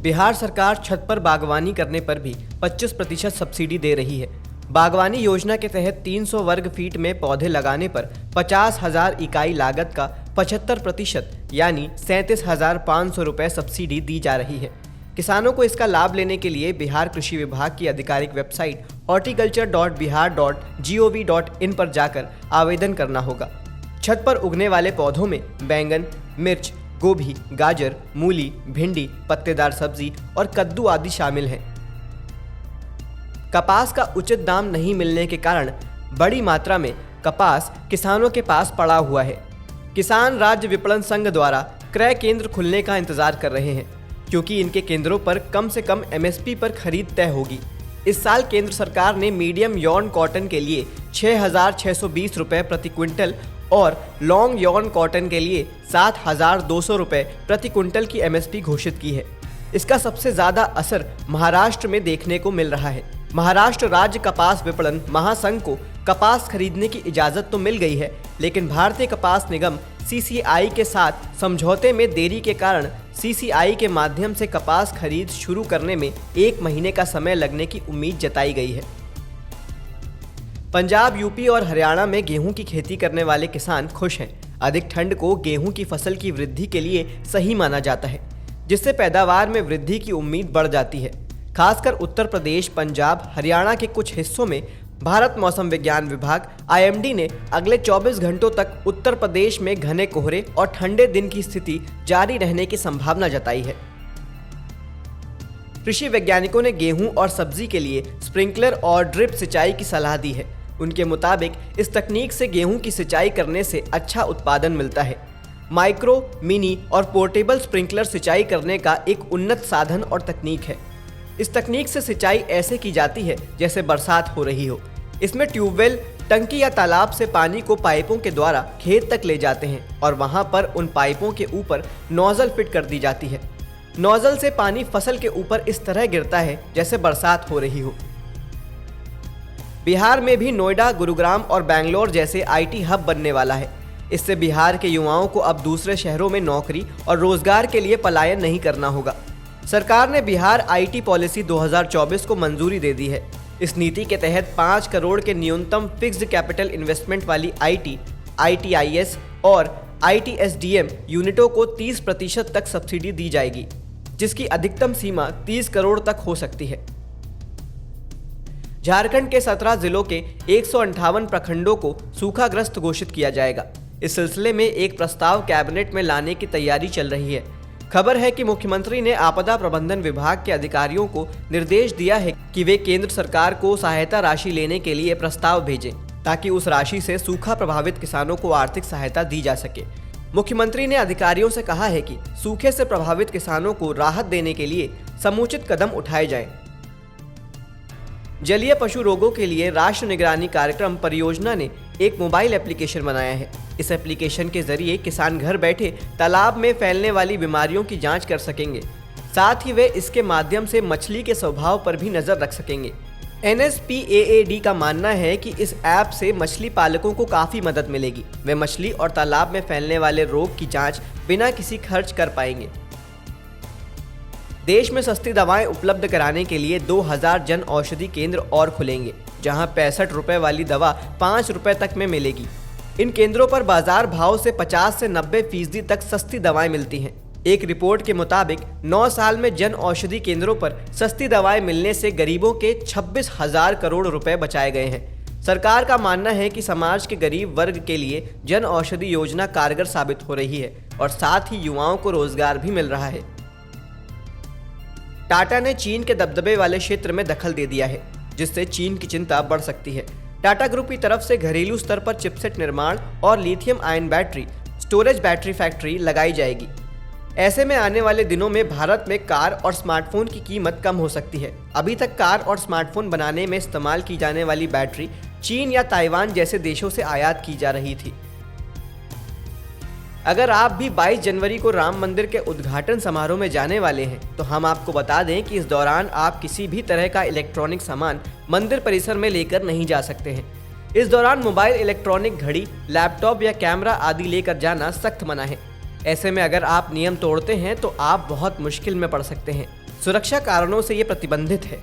बिहार सरकार छत पर बागवानी करने पर भी 25% सब्सिडी दे रही है। बागवानी योजना के तहत 300 वर्ग फीट में पौधे लगाने पर 50,000 इकाई लागत का 75% यानी 37,500 रुपये सब्सिडी दी जा रही है। किसानों को इसका लाभ लेने के लिए बिहार कृषि विभाग की आधिकारिक वेबसाइट horticulture.bihar.gov.in पर जाकर आवेदन करना होगा। छत पर उगने वाले पौधों में बैंगन, मिर्च, गोभी, गाजर, मूली, भिंडी, पत्तेदार सब्जी और कद्दू आदि शामिल हैं। कपास का उचित दाम नहीं मिलने के कारण बड़ी मात्रा में कपास किसानों के पास पड़ा हुआ है। किसान राज्य विपणन संघ द्वारा क्रय केंद्र खुलने का इंतजार कर रहे हैं, क्योंकि इनके केंद्रों पर कम से कम MSP पर खरीद तय होगी। इस साल केंद्र सरकार ने मीडियम यॉर्न कॉटन के लिए 6,620 रुपये प्रति क्विंटल और लॉन्ग यॉर्न कॉटन के लिए 7,200 रुपये प्रति क्विंटल की MSP घोषित की है। इसका सबसे ज़्यादा असर महाराष्ट्र में देखने को मिल रहा है। महाराष्ट्र राज्य कपास विपणन महासंघ को कपास खरीदने की इजाज़त तो मिल गई है, लेकिन भारतीय कपास निगम CCI के साथ समझौते में देरी के कारण CCI के माध्यम से कपास खरीद शुरू करने में 1 महीने का समय लगने की उम्मीद जताई गई है। पंजाब, यूपी और हरियाणा में गेहूं की खेती करने वाले किसान खुश हैं। अधिक ठंड को गेहूं की फसल की वृद्धि के लिए सही माना जाता है, जिससे पैदावार में वृद्धि की उम्मीद बढ़ जाती है। खासकर उत्तर प्रदेश, पंजाब, हरियाणा के कुछ हिस्सों में भारत मौसम विज्ञान विभाग IMD ने अगले 24 घंटों तक उत्तर प्रदेश में घने कोहरे और ठंडे दिन की स्थिति जारी रहने की संभावना जताई है। कृषि वैज्ञानिकों ने गेहूं और सब्जी के लिए स्प्रिंकलर और ड्रिप सिंचाई की सलाह दी है। उनके मुताबिक इस तकनीक से गेहूं की सिंचाई करने से अच्छा उत्पादन मिलता है। माइक्रो, मिनी और पोर्टेबल स्प्रिंकलर सिंचाई करने का एक उन्नत साधन और तकनीक है। इस तकनीक से सिंचाई ऐसे की जाती है जैसे बरसात हो रही हो। इसमें ट्यूबवेल, टंकी या तालाब से पानी को पाइपों के द्वारा खेत तक ले जाते हैं और वहां पर उन पाइपों के ऊपर नोजल फिट कर दी जाती है। नोजल से पानी फसल के ऊपर इस तरह गिरता है जैसे बरसात हो रही हो। बिहार में भी नोएडा, गुरुग्राम और बेंगलोर जैसे IT हब बनने वाला है। इससे बिहार के युवाओं को अब दूसरे शहरों में नौकरी और रोजगार के लिए पलायन नहीं करना होगा। सरकार ने बिहार IT पॉलिसी 2024 को मंजूरी दे दी है। इस नीति के तहत 5 करोड़ के न्यूनतम फिक्स्ड कैपिटल इन्वेस्टमेंट वाली IT, ITIS और ITSDM यूनिटों को 30% तक सब्सिडी दी जाएगी, जिसकी अधिकतम सीमा 30 करोड़ तक हो सकती है। झारखंड के 17 जिलों के 158 प्रखंडों को सूखाग्रस्त घोषित किया जाएगा। इस सिलसिले में एक प्रस्ताव कैबिनेट में लाने की तैयारी चल रही है। खबर है कि मुख्यमंत्री ने आपदा प्रबंधन विभाग के अधिकारियों को निर्देश दिया है कि वे केंद्र सरकार को सहायता राशि लेने के लिए प्रस्ताव भेजें, ताकि उस राशि से सूखा प्रभावित किसानों को आर्थिक सहायता दी जा सके। मुख्यमंत्री ने अधिकारियों से कहा है कि सूखे से प्रभावित किसानों को राहत देने के लिए समुचित कदम उठाए जाएं। जलीय पशु रोगों के लिए राष्ट्रीय निगरानी कार्यक्रम परियोजना ने एक मोबाइल एप्लीकेशन बनाया है। इस एप्लीकेशन के जरिए किसान घर बैठे तालाब में फैलने वाली बीमारियों की जांच कर सकेंगे। साथ ही वे इसके माध्यम से मछली के स्वभाव पर भी नजर रख सकेंगे। NSPAAD का मानना है कि इस ऐप से मछली पालकों को काफ़ी मदद मिलेगी। वे मछली और तालाब में फैलने वाले रोग की जांच बिना किसी खर्च कर पाएंगे। देश में सस्ती दवाएं उपलब्ध कराने के लिए 2000 जन औषधि केंद्र और खुलेंगे, जहां 65 रुपए वाली दवा 5 रुपए तक में मिलेगी। इन केंद्रों पर बाजार भाव से 50 से 90% तक सस्ती दवाएं मिलती हैं। एक रिपोर्ट के मुताबिक 9 साल में जन औषधि केंद्रों पर सस्ती दवाएं मिलने से गरीबों के 26,000 करोड़ रुपए बचाए गए हैं। सरकार का मानना है कि समाज के गरीब वर्ग के लिए जन औषधि योजना कारगर साबित हो रही है और साथ ही युवाओं को रोजगार भी मिल रहा है। टाटा ने चीन के दबदबे वाले क्षेत्र में दखल दे दिया है, जिससे चीन की चिंता बढ़ सकती है। टाटा ग्रुप की तरफ से घरेलू स्तर पर चिपसेट निर्माण और lithium ion battery storage battery factory लगाई जाएगी। ऐसे में आने वाले दिनों में भारत में कार और स्मार्टफोन की कीमत कम हो सकती है। अभी तक कार और स्मार्टफोन बनाने में इस्तेमाल की जाने वाली बैटरी चीन या ताइवान जैसे देशों से आयात की जा रही थी। अगर आप भी 22 जनवरी को राम मंदिर के उद्घाटन समारोह में जाने वाले हैं, तो हम आपको बता दें कि इस दौरान आप किसी भी तरह का इलेक्ट्रॉनिक सामान मंदिर परिसर में लेकर नहीं जा सकते हैं। इस दौरान मोबाइल, इलेक्ट्रॉनिक घड़ी, लैपटॉप या कैमरा आदि लेकर जाना सख्त मना है। ऐसे में अगर आप नियम तोड़ते हैं तो आप बहुत मुश्किल में पड़ सकते हैं। सुरक्षा कारणों से ये प्रतिबंधित है।